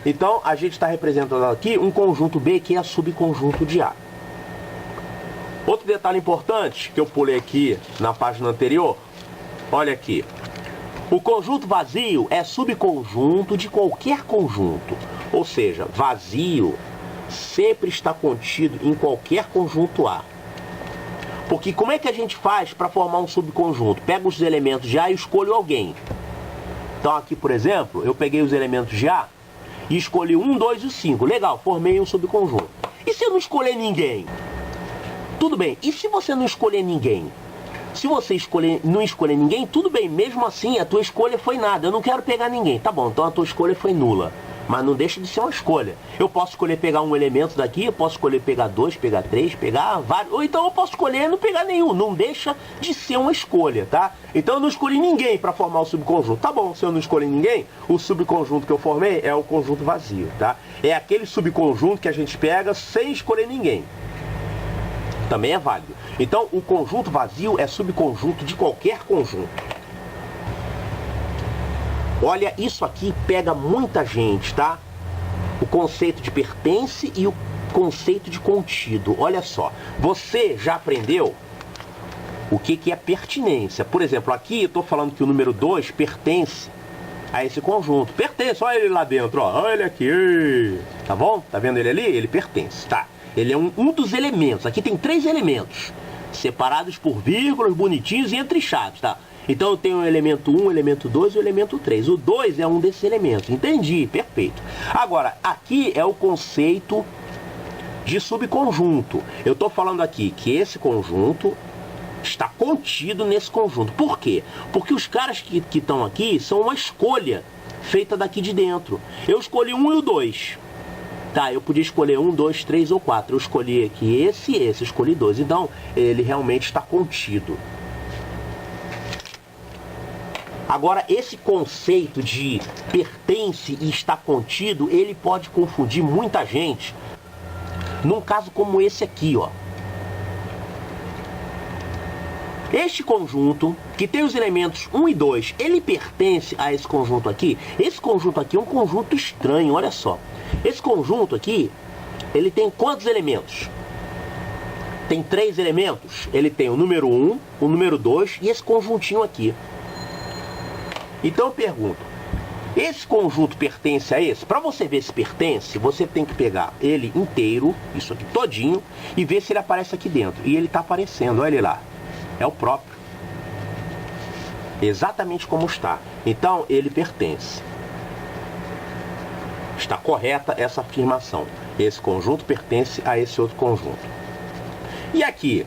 Então, a gente está representando aqui um conjunto B que é subconjunto de A. Outro detalhe importante que eu pulei aqui na página anterior, olha aqui. O conjunto vazio é subconjunto de qualquer conjunto. Ou seja, vazio sempre está contido em qualquer conjunto A. Porque como é que a gente faz para formar um subconjunto? Pega os elementos de A e escolho alguém. Então aqui, por exemplo, eu peguei os elementos de A e escolhi 1, 2 e 5. Legal, formei um subconjunto. E se eu não escolher ninguém? Tudo bem. E se você não escolher ninguém? Se você não escolher ninguém, tudo bem. Mesmo assim, a tua escolha foi nada. Eu não quero pegar ninguém. Tá bom, então a tua escolha foi nula. Mas não deixa de ser uma escolha. Eu posso escolher pegar um elemento daqui, eu posso escolher pegar 2, pegar 3, pegar vários. Ou então eu posso escolher não pegar nenhum. Não deixa de ser uma escolha, tá? Então eu não escolhi ninguém para formar o subconjunto. Tá bom, se eu não escolhi ninguém, o subconjunto que eu formei é o conjunto vazio, tá? É aquele subconjunto que a gente pega sem escolher ninguém. Também é válido. Então o conjunto vazio é subconjunto de qualquer conjunto. Olha, isso aqui pega muita gente, tá? O conceito de pertence e o conceito de contido. Olha só, você já aprendeu o que é pertinência. Por exemplo, aqui eu estou falando que o número 2 pertence a esse conjunto. Pertence, olha ele lá dentro, ó. Olha ele aqui. Tá bom? Tá vendo ele ali? Ele pertence, tá? Ele é um dos elementos. Aqui tem 3 elementos, separados por vírgulas, bonitinhos e entre chaves, tá? Então eu tenho o elemento 1, o elemento 2 e o elemento 3. O 2 é um desses elementos. Entendi, perfeito. Agora, aqui é o conceito de subconjunto. Eu estou falando aqui que esse conjunto está contido nesse conjunto. Por quê? Porque os caras que estão aqui são uma escolha feita daqui de dentro. Eu escolhi 1 e o 2. Tá, eu podia escolher 1, 2, 3 ou 4. Eu escolhi aqui esse e esse. Eu escolhi 2. Então, ele realmente está contido. Agora, esse conceito de pertence e está contido, ele pode confundir muita gente num caso como esse aqui, ó. Este conjunto, que tem os elementos 1 e 2, ele pertence a esse conjunto aqui. Esse conjunto aqui é um conjunto estranho, olha só. Esse conjunto aqui, ele tem quantos elementos? Tem 3 elementos. Ele tem o número 1, o número 2 e esse conjuntinho aqui. Então eu pergunto, esse conjunto pertence a esse? Para você ver se pertence, você tem que pegar ele inteiro, isso aqui todinho, e ver se ele aparece aqui dentro. E ele está aparecendo, olha ele lá. É o próprio. Exatamente como está. Então, ele pertence. Está correta essa afirmação. Esse conjunto pertence a esse outro conjunto. E aqui?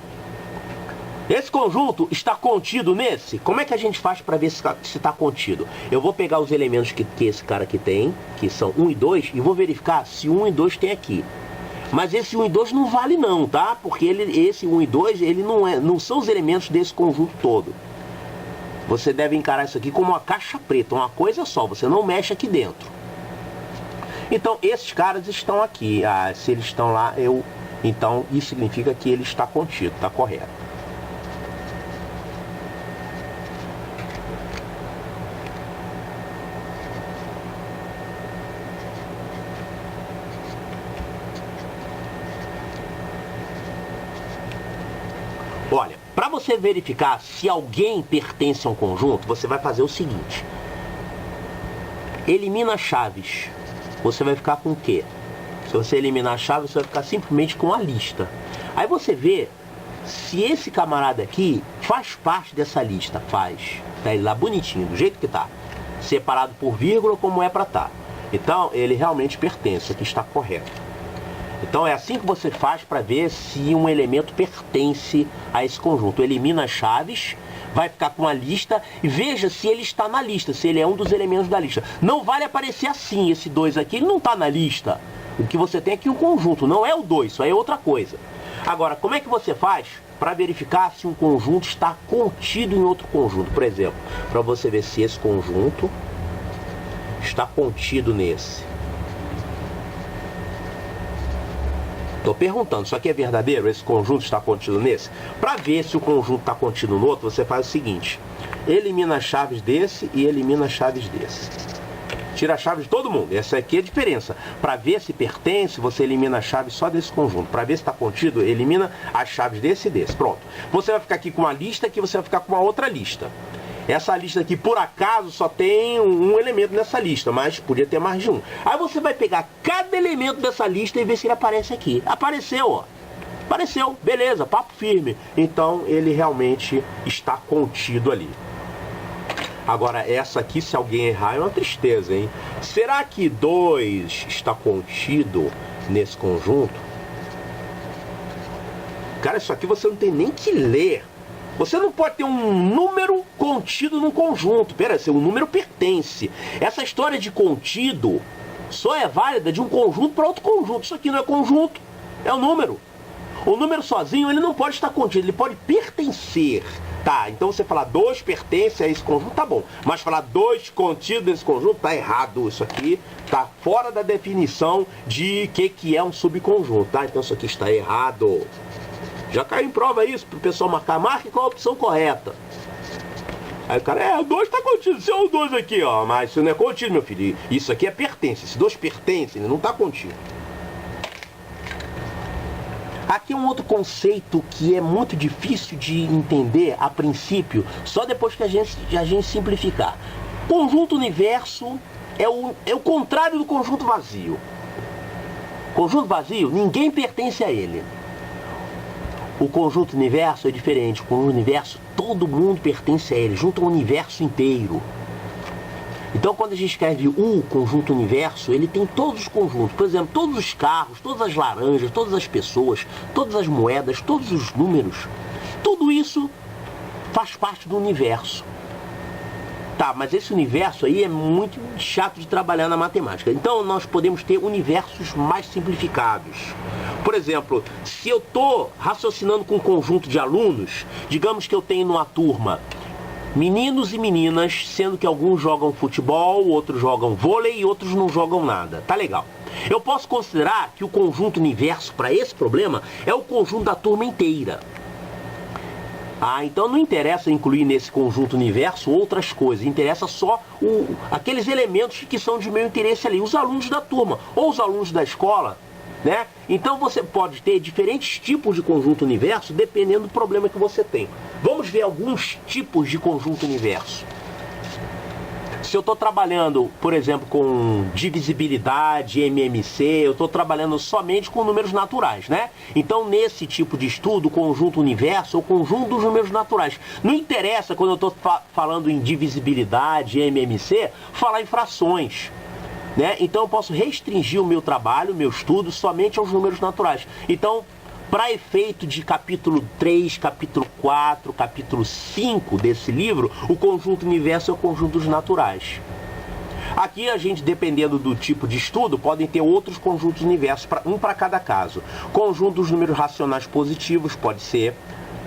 Esse conjunto está contido nesse? Como é que a gente faz para ver se está contido? Eu vou pegar os elementos que esse cara aqui tem, que são 1 e 2, e vou verificar se 1 e 2 tem aqui. Mas esse 1 e 2 não vale não, tá? Porque esse 1 e 2, ele não são os elementos desse conjunto todo. Você deve encarar isso aqui como uma caixa preta, uma coisa só, você não mexe aqui dentro. Então, esses caras estão aqui. Ah, se eles estão lá, então isso significa que ele está contido, está correto. Olha, para você verificar se alguém pertence a um conjunto, você vai fazer o seguinte. Elimina chaves. Você vai ficar com o quê? Se você eliminar a chave, você vai ficar simplesmente com a lista. Aí você vê se esse camarada aqui faz parte dessa lista. Faz. Tá ele lá bonitinho, do jeito que tá. Separado por vírgula, como é para tá. Então, ele realmente pertence, aqui está correto. Então é assim que você faz para ver se um elemento pertence a esse conjunto. Elimina as chaves, vai ficar com a lista e veja se ele está na lista, se ele é um dos elementos da lista. Não vale aparecer assim, esse 2 aqui, ele não está na lista. O que você tem aqui é um conjunto, não é o 2, isso aí é outra coisa. Agora, como é que você faz para verificar se um conjunto está contido em outro conjunto? Por exemplo, para você ver se esse conjunto está contido nesse. Estou perguntando, isso aqui é verdadeiro? Esse conjunto está contido nesse? Para ver se o conjunto está contido no outro, você faz o seguinte. Elimina as chaves desse e elimina as chaves desse. Tira a chave de todo mundo. Essa aqui é a diferença. Para ver se pertence, você elimina a chave só desse conjunto. Para ver se está contido, elimina as chaves desse e desse. Pronto. Você vai ficar aqui com uma lista, aqui você vai ficar com uma outra lista. Essa lista aqui, por acaso, só tem um elemento nessa lista, mas podia ter mais de um. Aí você vai pegar cada elemento dessa lista e ver se ele aparece aqui. Apareceu, ó. Apareceu, beleza, papo firme. Então, ele realmente está contido ali. Agora, essa aqui, se alguém errar, é uma tristeza, hein? Será que 2 está contido nesse conjunto? Cara, isso aqui você não tem nem que ler. Você não pode ter um número contido num conjunto. Pera, um número pertence. Essa história de contido só é válida de um conjunto para outro conjunto. Isso aqui não é conjunto, é um número. O número sozinho, ele não pode estar contido, ele pode pertencer. Tá, então você falar 2 pertence a esse conjunto, tá bom. Mas falar 2 contido nesse conjunto, tá errado. Isso aqui tá fora da definição de que é um subconjunto, tá? Então isso aqui está errado. Já caiu em prova isso, para o pessoal marcar. Marque qual a opção correta. Aí o cara, o 2 tá contido, esse é o 2 aqui, ó. Mas isso não é contido, meu filho. Isso aqui é pertence. Esse 2 pertence, ele não tá contido. Aqui um outro conceito que é muito difícil de entender a princípio, só depois que a gente simplificar. Conjunto universo é o contrário do conjunto vazio. Conjunto vazio, ninguém pertence a ele. O conjunto universo é diferente. O conjunto universo, todo mundo pertence a ele, junto ao universo inteiro. Então, quando a gente escreve o conjunto universo, ele tem todos os conjuntos. Por exemplo, todos os carros, todas as laranjas, todas as pessoas, todas as moedas, todos os números. Tudo isso faz parte do universo. Tá, mas esse universo aí é muito chato de trabalhar na matemática. Então, nós podemos ter universos mais simplificados. Por exemplo, se eu estou raciocinando com um conjunto de alunos, digamos que eu tenho numa turma meninos e meninas, sendo que alguns jogam futebol, outros jogam vôlei e outros não jogam nada. Tá legal. Eu posso considerar que o conjunto universo para esse problema é o conjunto da turma inteira. Então não interessa incluir nesse conjunto universo outras coisas, interessa só aqueles elementos que são de meu interesse ali, os alunos da turma ou os alunos da escola, né? Então você pode ter diferentes tipos de conjunto universo dependendo do problema que você tem. Vamos ver alguns tipos de conjunto universo. Se eu estou trabalhando, por exemplo, com divisibilidade, MMC, eu estou trabalhando somente com números naturais, né? Então, nesse tipo de estudo, o conjunto universo é o conjunto dos números naturais. Não interessa, quando eu estou falando em divisibilidade, MMC, falar em frações, né? Então, eu posso restringir o meu trabalho, o meu estudo, somente aos números naturais. Então, para efeito de capítulo 3, capítulo 4, capítulo 5 desse livro, o conjunto universo é o conjunto dos naturais. Aqui a gente, dependendo do tipo de estudo, podem ter outros conjuntos universos, um para cada caso. Conjunto dos números racionais positivos pode ser,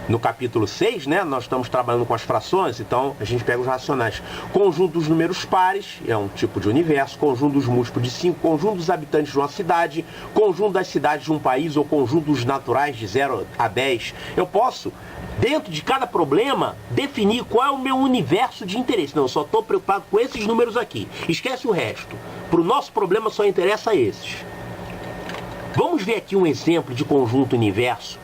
no capítulo 6, né, nós estamos trabalhando com as frações, então a gente pega os racionais. Conjunto dos números pares, é um tipo de universo. Conjunto dos múltiplos de 5, conjunto dos habitantes de uma cidade, conjunto das cidades de um país ou conjunto dos naturais de 0 a 10. Eu posso, dentro de cada problema, definir qual é o meu universo de interesse. Não, eu só estou preocupado com esses números aqui. Esquece o resto. Para o nosso problema só interessa esses. Vamos ver aqui um exemplo de conjunto universo.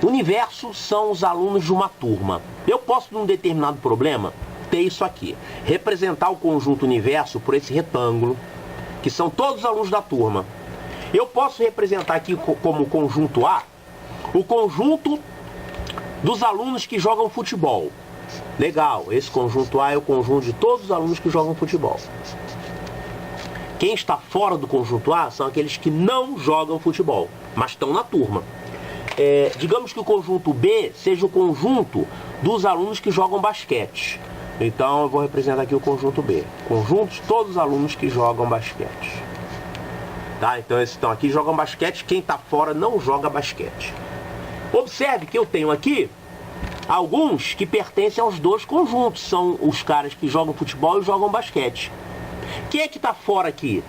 Universo são os alunos de uma turma. Eu posso, num determinado problema, ter isso aqui. Representar o conjunto universo por esse retângulo, que são todos os alunos da turma. Eu posso representar aqui como conjunto A, o conjunto dos alunos que jogam futebol. Legal, esse conjunto A é o conjunto de todos os alunos que jogam futebol. Quem está fora do conjunto A são aqueles que não jogam futebol, mas estão na turma. Digamos que o conjunto B seja o conjunto dos alunos que jogam basquete. Então eu vou representar aqui o conjunto B. Conjunto de todos os alunos que jogam basquete. Tá? Então esses estão aqui, jogam basquete. Quem está fora não joga basquete. Observe que eu tenho aqui alguns que pertencem aos dois conjuntos. São os caras que jogam futebol e jogam basquete. Quem é que está fora aqui?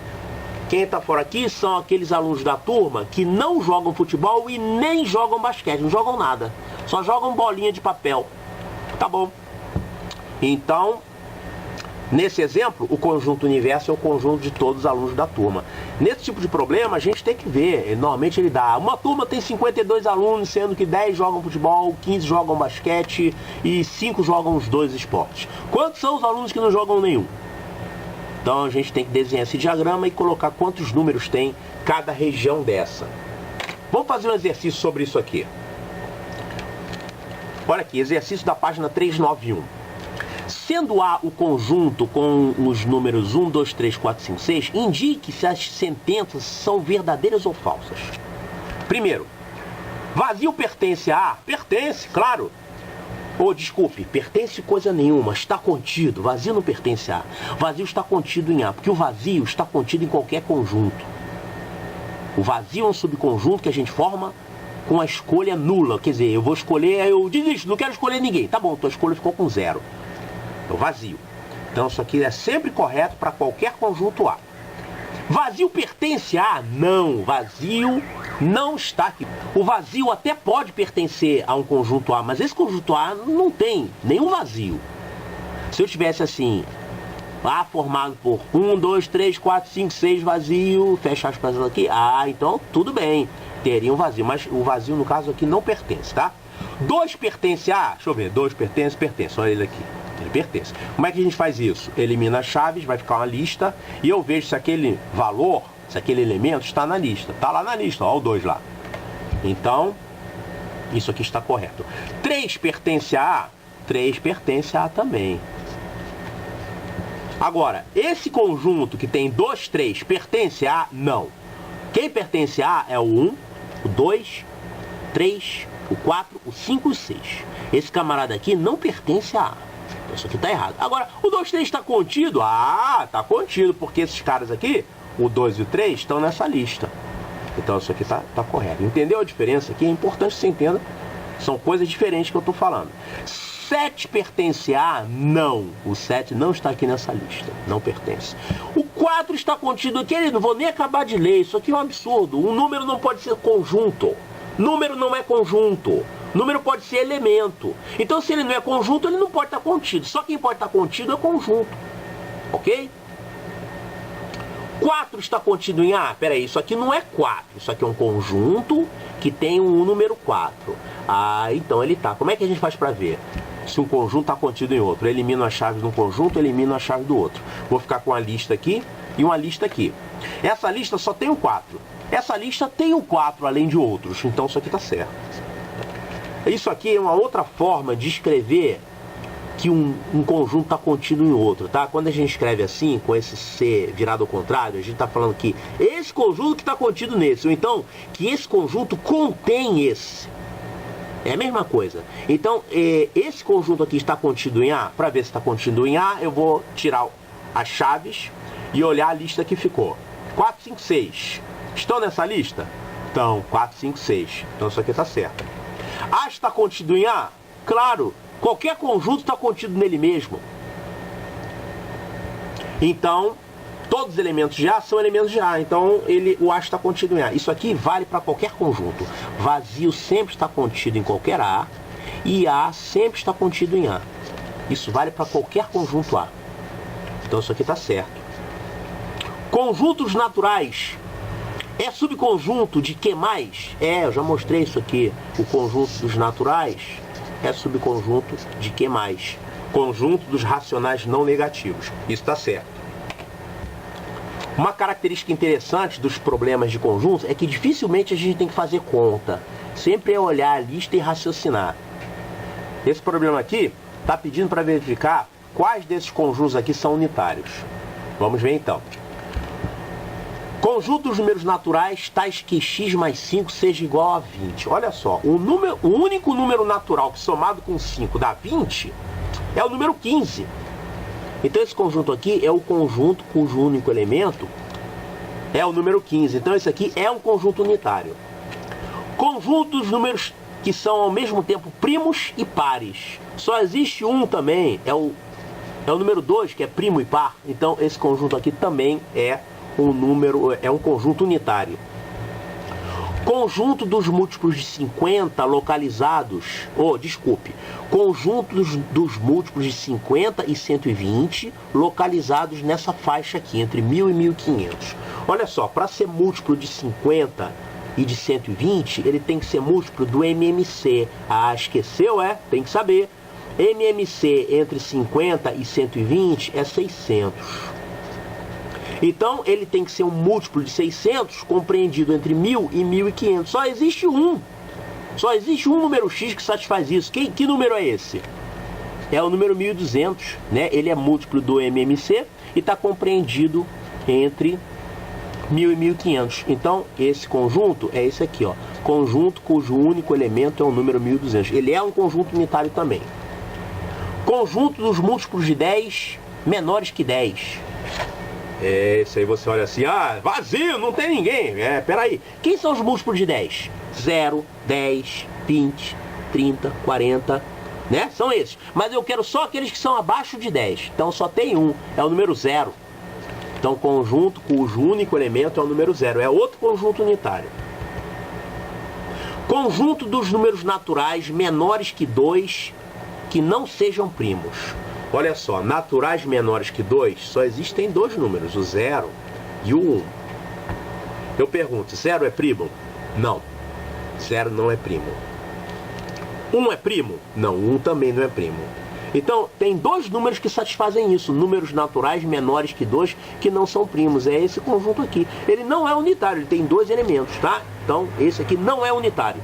Quem está fora aqui são aqueles alunos da turma que não jogam futebol e nem jogam basquete, não jogam nada. Só jogam bolinha de papel. Tá bom. Então, nesse exemplo, o conjunto universo é o conjunto de todos os alunos da turma. Nesse tipo de problema, a gente tem que ver. Normalmente ele dá, uma turma tem 52 alunos, sendo que 10 jogam futebol, 15 jogam basquete e 5 jogam os dois esportes. Quantos são os alunos que não jogam nenhum? Então a gente tem que desenhar esse diagrama e colocar quantos números tem cada região dessa. Vamos fazer um exercício sobre isso aqui. Olha aqui, exercício da página 391. Sendo A o conjunto com os números 1, 2, 3, 4, 5, 6, indique se as sentenças são verdadeiras ou falsas. Primeiro, vazio pertence a A? Pertence, claro. Desculpe, pertence coisa nenhuma, está contido. Vazio não pertence a A. Vazio está contido em A, porque o vazio está contido em qualquer conjunto. O vazio é um subconjunto que a gente forma com a escolha nula. Quer dizer, eu vou escolher, eu desisto, não quero escolher ninguém. Tá bom, tua escolha ficou com 0. Então, vazio. Então, isso aqui é sempre correto para qualquer conjunto A. Vazio pertence a A? Não, vazio não está aqui. O vazio até pode pertencer a um conjunto A, mas esse conjunto A não tem nenhum vazio. Se eu tivesse assim, A formado por 1, 2, 3, 4, 5, 6 vazio, fecha aspas aqui, então tudo bem, teria um vazio, mas o vazio no caso aqui não pertence, tá? 2 pertence a, deixa eu ver, 2 pertence, olha ele aqui, ele pertence. Como é que a gente faz isso? Elimina as chaves, vai ficar uma lista, e eu vejo se aquele valor, se aquele elemento está na lista, tá lá na lista, ó, o 2 lá. Então, isso aqui está correto. 3 pertence a A, 3 pertence a A também. Agora, esse conjunto que tem 2, 3, pertence a A? Não. Quem pertence a A é o 1, o 2, 3, o 4, o 5 e o 6. Esse camarada aqui não pertence a A. Isso aqui está errado. Agora, o 2, 3 está contido? Está contido, porque esses caras aqui, o 2 e o 3, estão nessa lista. Então isso aqui está correto. Entendeu a diferença aqui? É importante que você entenda. São coisas diferentes que eu estou falando. 7 pertence a A? Não. O 7 não está aqui nessa lista. Não pertence. O 4 está contido aqui. Não vou nem acabar de ler. Isso aqui é um absurdo. Um número não pode ser conjunto. Número não é conjunto. Número pode ser elemento. Então, se ele não é conjunto, ele não pode estar contido. Só quem pode estar contido é conjunto. Ok? 4 está contido em A? Peraí, isso aqui não é 4. Isso aqui é um conjunto que tem um número 4. Então ele tá. Como é que a gente faz para ver se um conjunto está contido em outro? Eu elimino as chaves de um conjunto, elimino a chave do outro. Vou ficar com uma lista aqui e uma lista aqui. Essa lista só tem o 4. Essa lista tem o 4 além de outros. Então isso aqui está certo. Isso aqui é uma outra forma de escrever que um conjunto está contido em outro, tá? Quando a gente escreve assim, com esse C virado ao contrário, a gente está falando que esse conjunto que está contido nesse, ou então que esse conjunto contém esse. É a mesma coisa. Então, esse conjunto aqui está contido em A. Para ver se está contido em A, eu vou tirar as chaves e olhar a lista que ficou. 4, 5, 6. Estão nessa lista? Então, 4, 5, 6. Então isso aqui está certo. A está contido em A? Claro. Qualquer conjunto está contido nele mesmo. Então, todos os elementos de A são elementos de A. Então, o A está contido em A. Isso aqui vale para qualquer conjunto. Vazio sempre está contido em qualquer A. E A sempre está contido em A. Isso vale para qualquer conjunto A. Então, isso aqui está certo. Conjuntos naturais. É subconjunto de que mais? Eu já mostrei isso aqui. O conjunto dos naturais é subconjunto de que mais? Conjunto dos racionais não negativos. Isso está certo. Uma característica interessante dos problemas de conjuntos é que dificilmente a gente tem que fazer conta. Sempre é olhar a lista e raciocinar. Esse problema aqui está pedindo para verificar quais desses conjuntos aqui são unitários. Vamos ver então. Conjunto dos números naturais tais que x mais 5 seja igual a 20. Olha só, o único número natural que somado com 5 dá 20 é o número 15. Então esse conjunto aqui é o conjunto cujo único elemento é o número 15. Então esse aqui é um conjunto unitário. Conjunto dos números que são ao mesmo tempo primos e pares. Só existe um também, é o número 2, que é primo e par. Então esse conjunto aqui também é um conjunto unitário. Conjunto dos múltiplos de 50 localizados, conjunto dos múltiplos de 50 e 120 localizados nessa faixa aqui, entre 1000 e 1500. Olha só, para ser múltiplo de 50 e de 120, ele tem que ser múltiplo do MMC. Esqueceu? Tem que saber. MMC entre 50 e 120 é 600. Então, ele tem que ser um múltiplo de 600 compreendido entre 1000 e 1500. Só existe um número x que satisfaz isso. Que número é esse? É o número 1200, né? Ele é múltiplo do MMC e está compreendido entre 1000 e 1500. Então, esse conjunto é esse aqui, ó. Conjunto cujo único elemento é o número 1200. Ele é um conjunto unitário também. Conjunto dos múltiplos de 10 menores que 10. Isso aí você olha assim, vazio, não tem ninguém. Peraí. Quem são os múltiplos de 10? 0, 10, 20, 30, 40, né? São esses. Mas eu quero só aqueles que são abaixo de 10. Então só tem um, é o número 0. Então conjunto cujo único elemento é o número 0. É outro conjunto unitário. Conjunto dos números naturais menores que 2 que não sejam primos. Olha só, naturais menores que 2, só existem dois números, o 0 e o 1. Eu pergunto, 0 é primo? Não, 0 não é primo. 1 é primo? Não, 1 também não é primo. Então, tem dois números que satisfazem isso, números naturais menores que 2 que não são primos. É esse conjunto aqui. Ele não é unitário, ele tem dois elementos, tá? Então, esse aqui não é unitário.